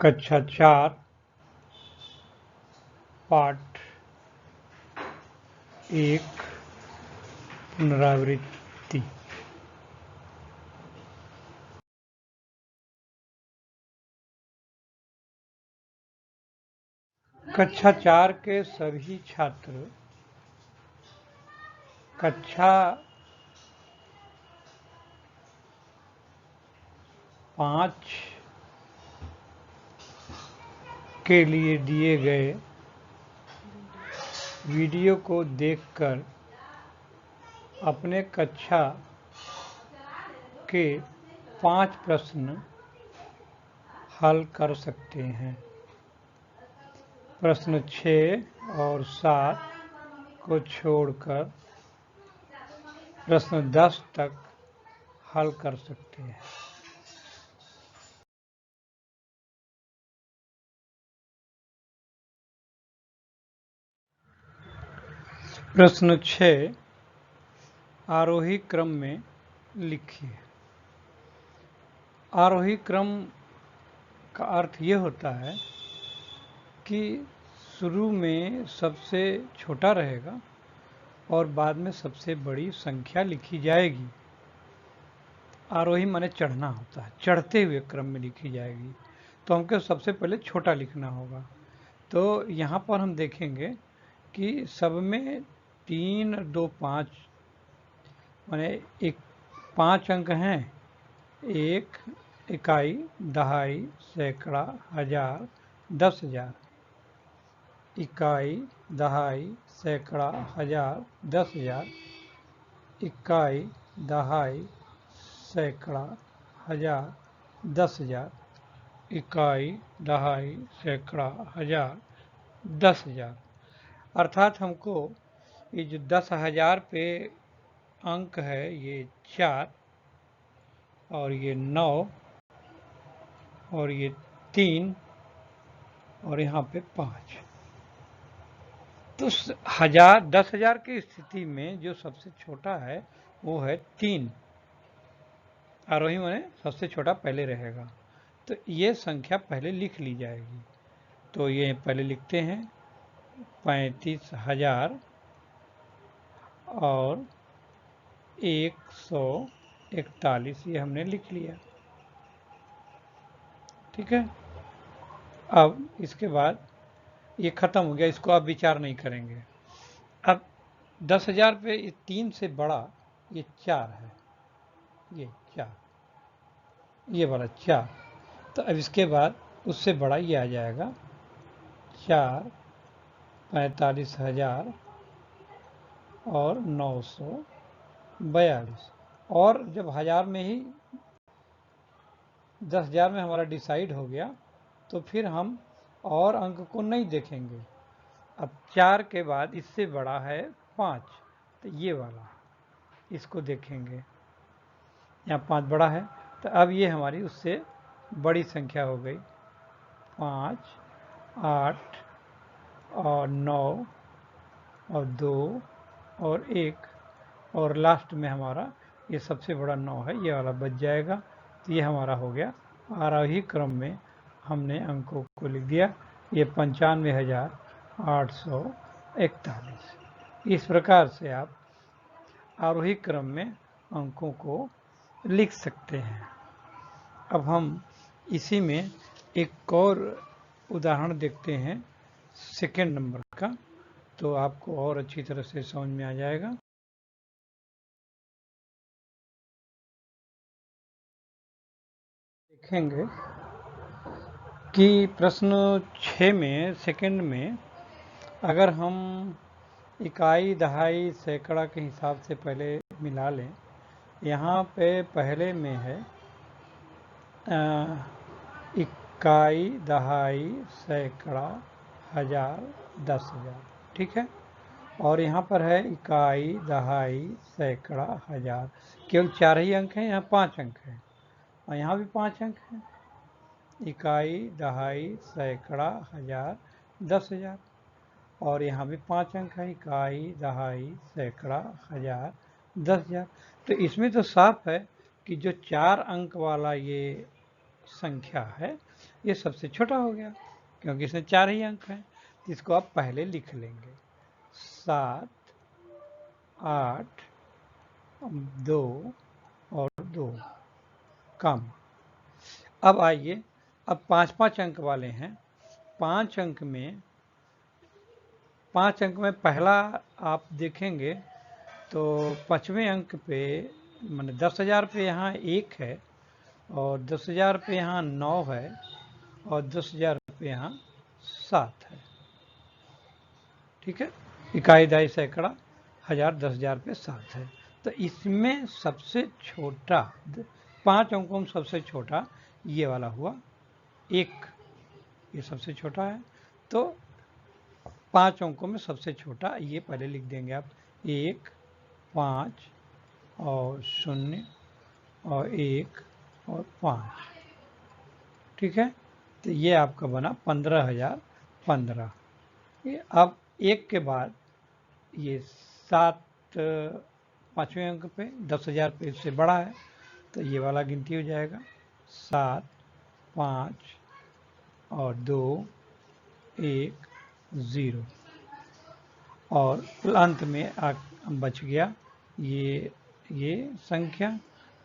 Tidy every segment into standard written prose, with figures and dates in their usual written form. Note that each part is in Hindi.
कक्षा 4 पाठ 1 पुनरावृत्ति। कक्षा 4 के सभी छात्र कक्षा 5 के लिए दिए गए वीडियो को देखकर अपने कक्षा के 5 प्रश्न हल कर सकते हैं। प्रश्न 6 और 7 को छोड़कर प्रश्न 10 तक हल कर सकते हैं। प्रश्न 6 आरोही क्रम में लिखिए। आरोही क्रम का अर्थ ये होता है कि शुरू में सबसे छोटा रहेगा और बाद में सबसे बड़ी संख्या लिखी जाएगी। आरोही माने चढ़ना होता है, चढ़ते हुए क्रम में लिखी जाएगी, तो हमको सबसे पहले छोटा लिखना होगा। तो यहाँ पर हम देखेंगे कि सब में 3, 2, 5 माने 5 अंक हैं। 1, इकाई, दहाई, सैकड़ा, हजार, 10,000। इकाई, दहाई, सैकड़ा, हजार, 10,000। इकाई, दहाई, सैकड़ा, हजार, 10,000। इकाई, दहाई, सैकड़ा, हजार, 10,000। अर्थात हमको ये जो 10,000 पे अंक है ये 4 और ये 9 और ये 3 और यहाँ पे 5। तो 10,000 की स्थिति में जो सबसे छोटा है वो है 3। आरोही माने सबसे छोटा पहले रहेगा, तो ये संख्या पहले लिख ली जाएगी। तो ये पहले लिखते हैं 35,000 और 141, ये हमने लिख लिया। ठीक है, अब इसके बाद ये खत्म हो गया, इसको आप विचार नहीं करेंगे। अब 10,000 पे 3 से बड़ा ये 4 है, ये 4, ये वाला 4। तो अब इसके बाद उससे बड़ा ये आ जाएगा 4, 45,000 और 942। और जब 1000 में ही 10,000 में हमारा डिसाइड हो गया तो फिर हम और अंक को नहीं देखेंगे। अब 4 के बाद इससे बड़ा है 5, तो ये वाला इसको देखेंगे। यहाँ 5 बड़ा है, तो अब ये हमारी उससे बड़ी संख्या हो गई। 5, 8 और 9 और 2 और 1 और लास्ट में हमारा ये सबसे बड़ा 9 है, ये वाला बच जाएगा। तो ये हमारा हो गया आरोही क्रम में हमने अंकों को लिख दिया। ये 95,841। इस प्रकार से आप आरोही क्रम में अंकों को लिख सकते हैं। अब हम इसी में एक और उदाहरण देखते हैं सेकेंड नंबर का, तो आपको और अच्छी तरह से समझ में आ जाएगा। देखेंगे कि प्रश्न 6 में सेकेंड में अगर हम इकाई, दहाई, सैकड़ा के हिसाब से पहले मिला लें। यहाँ पे पहले में है इकाई, दहाई, सैकड़ा, हजार, 10,000। ठीक है, और यहाँ पर है इकाई, दहाई, सैकड़ा, हजार। केवल 4 ही अंक हैं, यहाँ 5 अंक हैं और यहाँ भी 5 अंक हैं। इकाई, दहाई, सैकड़ा, हजार, 10,000 और यहाँ भी 5 अंक है। इकाई, दहाई, सैकड़ा, हजार, 10,000। तो इसमें तो साफ है कि जो 4 अंक वाला ये संख्या है ये सबसे छोटा हो गया क्योंकि इसमें 4 ही अंक हैं। तो इसको आप पहले लिख लेंगे 7, 8, 2 और 2 कम। अब आइए, अब 5-5 अंक वाले हैं। 5 अंक में पहला आप देखेंगे तो 5वें अंक पे माने 10,000 पे यहाँ 1 है और 10,000 पे यहाँ 9 है और 10,000 पे यहाँ 7 है। ठीक है, इकाई, दहाई, सैकड़ा, हजार, 10,000 पे 7 है। तो इसमें सबसे छोटा 5 अंकों में सबसे छोटा ये वाला हुआ 1, ये सबसे छोटा है। तो 5 अंकों में सबसे छोटा ये पहले लिख देंगे आप 1, 5 और 0 और 1 और 5। ठीक है, तो ये आपका बना 15,015। ये अब 1 के बाद ये 7 5वें अंक पे 10,000 पे इससे बड़ा है तो ये वाला गिनती हो जाएगा 7, 5 और 2, 1, 0 और अंत में बच गया ये संख्या।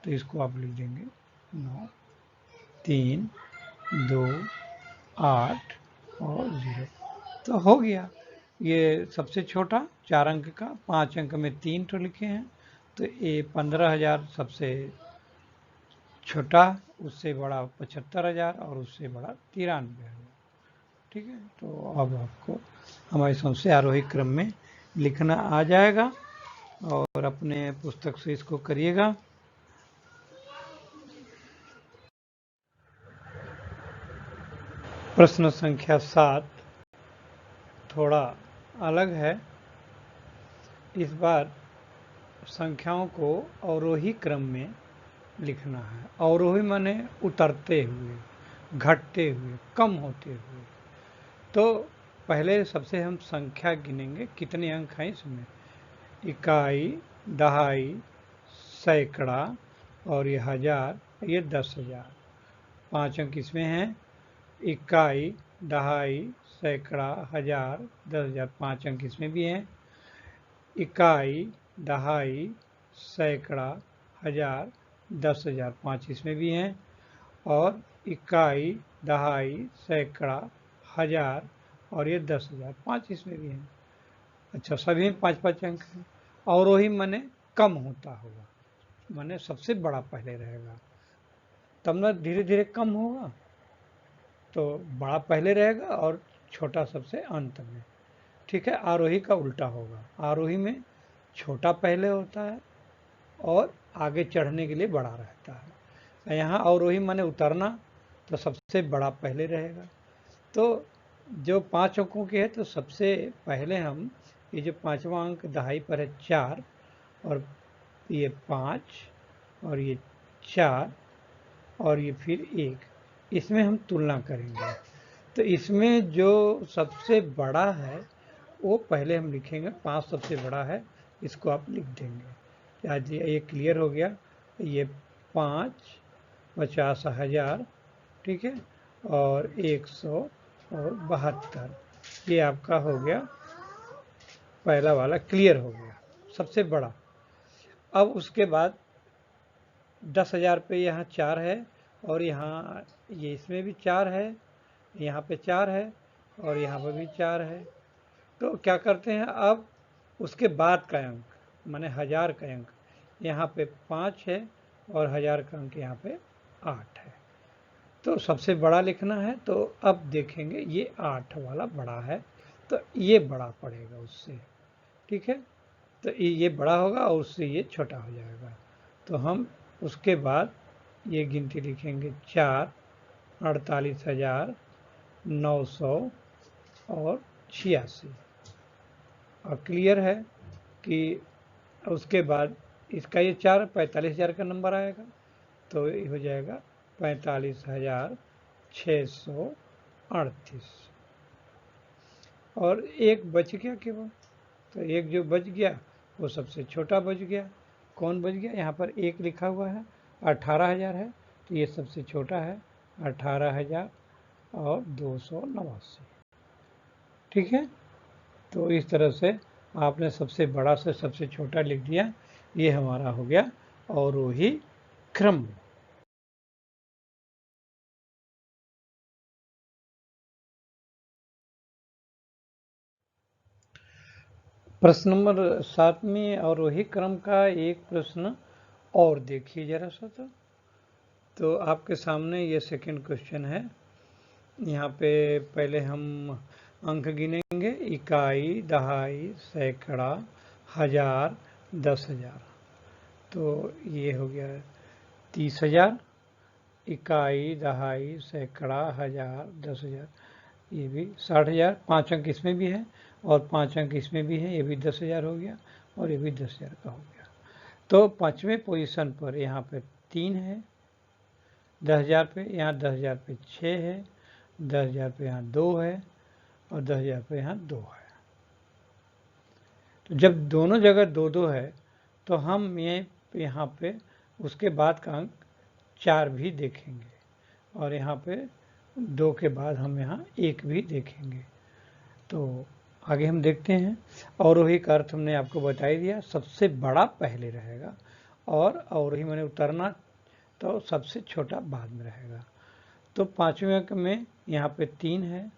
तो इसको आप लिख देंगे 9, 3, 2, 8 और 0। तो हो गया ये सबसे छोटा 4 अंक का। 5 अंक में 3 तो लिखे हैं तो ये 15,000 सबसे छोटा, उससे बड़ा 75,000 और उससे बड़ा 93,000। ठीक है, तो अब आपको हमारे समझ आरोही क्रम में लिखना आ जाएगा और अपने पुस्तक से इसको करिएगा। प्रश्न संख्या 7 थोड़ा अलग है। इस बार संख्याओं को अवरोही क्रम में लिखना है। अवरोही माने उतरते हुए, घटते हुए, कम होते हुए। तो पहले सबसे हम संख्या गिनेंगे कितने अंक हैं इसमें। इकाई, दहाई, सैकड़ा और ये हजार, ये 10,000। 5 अंक इसमें हैं। इकाई, दहाई, सैकड़ा, हजार, 10,000, 5 अंक इसमें भी हैं। इकाई, दहाई, सैकड़ा, हजार, 10,000, 5 इसमें भी हैं। और इकाई, दहाई, सैकड़ा, हजार और ये 10,000, 5 इसमें भी हैं। अच्छा, सभी में 5-5 अंक हैं। अवरोही माने कम होता होगा, माने सबसे बड़ा पहले रहेगा तब ना धीरे धीरे कम होगा। तो बड़ा पहले रहेगा और छोटा सबसे अंत में। ठीक है, आरोही का उल्टा होगा। आरोही में छोटा पहले होता है और आगे चढ़ने के लिए बड़ा रहता है। यहाँ अवरोही माने उतरना, तो सबसे बड़ा पहले रहेगा। तो जो 5 अंकों के है तो सबसे पहले हम ये जो 5वां अंक दहाई पर है 4 और ये 5 और ये 4 और ये फिर 1, इसमें हम तुलना करेंगे। तो इसमें जो सबसे बड़ा है वो पहले हम लिखेंगे। 5 सबसे बड़ा है, इसको आप लिख देंगे। आज ये क्लियर हो गया। ये 5, 50,000, ठीक है, और 100 और 72, ये आपका हो गया पहला वाला, क्लियर हो गया, सबसे बड़ा। अब उसके बाद 10,000 पे यहाँ 4 है और यहाँ ये इसमें भी 4 है, यहाँ पे 4 है और यहाँ पर भी 4 है। तो क्या करते हैं, अब उसके बाद का अंक माने 1000 का अंक यहाँ पे 5 है और 1000 का अंक यहाँ पे 8 है। तो सबसे बड़ा लिखना है। तो अब देखेंगे ये 8 वाला बड़ा है तो ये बड़ा पड़ेगा उससे। ठीक है, तो ये बड़ा होगा और उससे ये छोटा हो जाएगा। तो हम उसके बाद ये गिनती लिखेंगे 4, 48,900 और 86। और क्लियर है कि उसके बाद इसका ये 4 45,000 का नंबर आएगा तो ये हो जाएगा 45,638। और एक बच गया केवल, तो एक जो बच गया वो सबसे छोटा बच गया। कौन बच गया, यहाँ पर 1 लिखा हुआ है, 18,000 है तो ये सबसे छोटा है 18,000। और 289। ठीक है, तो इस तरह से आपने सबसे बड़ा से सबसे छोटा लिख दिया। ये हमारा हो गया अवरोही क्रम। प्रश्न नंबर 7 में अवरोही क्रम का एक प्रश्न और देखिए जरा सा। तो आपके सामने ये सेकंड क्वेश्चन है। यहाँ पे पहले हम अंक गिनेंगे, इकाई, दहाई, सैकड़ा, हजार, 10,000। तो ये हो गया 30,000। इकाई, दहाई, सैकड़ा, हजार, 10,000, ये भी 60,000। 5 अंक इसमें भी है और 5 अंक इसमें भी है, ये भी 10,000 हो गया और ये भी 10,000 का हो गया। तो 5वें पोजीशन पर यहाँ पे 3 है 10,000 पे, यहाँ 10,000 पे 6 है, 10,000 पे यहाँ 2 है और 10,000 पे यहाँ 2 है। तो जब दोनों जगह 2-2 है तो हम ये यहाँ पे उसके बाद का अंक 4 भी देखेंगे और यहाँ पे 2 के बाद हम यहाँ 1 भी देखेंगे। तो आगे हम देखते हैं। अवरोही का अर्थ हमने आपको बता ही दिया, सबसे बड़ा पहले रहेगा और अवरोही मैंने उतरना तो सबसे छोटा बाद में रहेगा। तो 5वें अंक में यहाँ पे 3 है,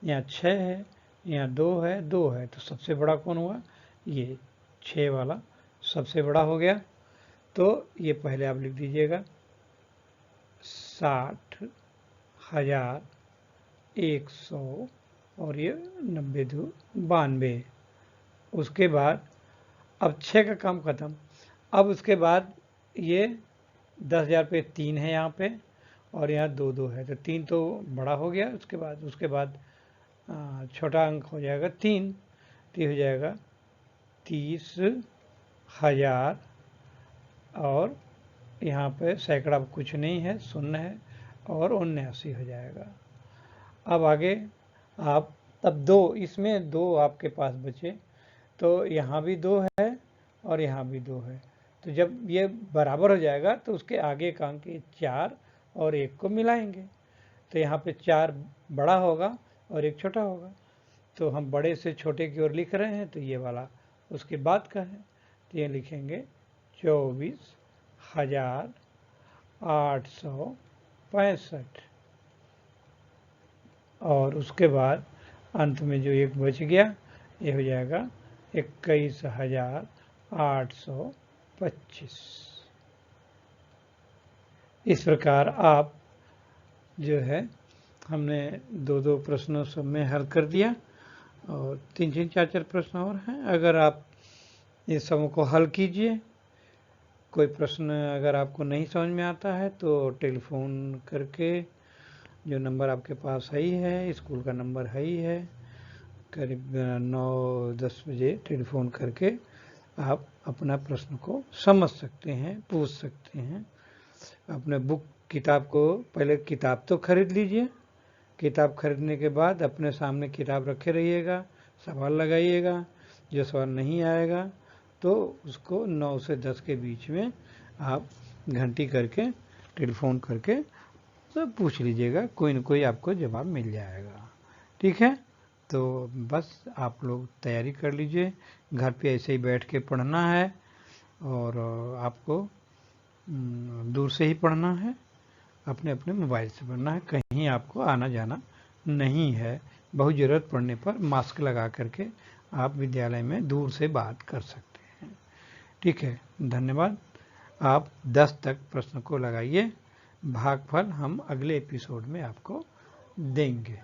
यहाँ 6 है, यहाँ 2 है, 2 है, तो सबसे बड़ा कौन हुआ? ये 6 वाला सबसे बड़ा हो गया। तो ये पहले आप लिख दीजिएगा 60, 1000, 100 और ये 90-92। उसके बाद अब 6 का काम खत्म। अब उसके बाद ये 10,000 पे 3 है यहाँ पे और यहाँ 2-2 है, तो 3 तो बड़ा हो गया। उसके बाद छोटा अंक हो जाएगा 3, तो हो जाएगा 30,000 और यहाँ पे सैकड़ा कुछ नहीं है, 0 है और 79 हो जाएगा। अब आगे आप तब 2, इसमें 2 आपके पास बचे, तो यहाँ भी 2 है और यहाँ भी 2 है। तो जब ये बराबर हो जाएगा तो उसके आगे का अंक 4 और 1 को मिलाएंगे, तो यहाँ पे 4 बड़ा होगा और 1 छोटा होगा। तो हम बड़े से छोटे की ओर लिख रहे हैं, तो ये वाला उसके बाद का है, तो ये लिखेंगे 24,865 और उसके बाद अंत में जो एक बच गया ये हो जाएगा 21,825। इस प्रकार आप जो है हमने 2-2 प्रश्नों सब में हल कर दिया और 3-3, 4-4 प्रश्न और हैं। अगर आप इस सबों को हल कीजिए, कोई प्रश्न अगर आपको नहीं समझ में आता है तो टेलीफोन करके, जो नंबर आपके पास है ही है, स्कूल का नंबर है ही है, करीब 9-10 बजे टेलीफोन करके आप अपना प्रश्न को समझ सकते हैं, पूछ सकते हैं। अपने बुक किताब को पहले किताब तो खरीद लीजिए, किताब खरीदने के बाद अपने सामने किताब रखे रहिएगा, सवाल लगाइएगा। जो सवाल नहीं आएगा तो उसको 9 से 10 के बीच में आप घंटी करके टेलीफोन करके तो पूछ लीजिएगा, कोई न कोई आपको जवाब मिल जाएगा। ठीक है, तो बस आप लोग तैयारी कर लीजिए, घर पे ऐसे ही बैठ के पढ़ना है और आपको दूर से ही पढ़ना है, अपने अपने मोबाइल से पढ़ना है, कहीं आपको आना जाना नहीं है। बहुत ज़रूरत पड़ने पर मास्क लगा करके आप विद्यालय में दूर से बात कर सकते हैं। ठीक है, धन्यवाद। आप 10 तक प्रश्न को लगाइए, भागफल हम अगले एपिसोड में आपको देंगे।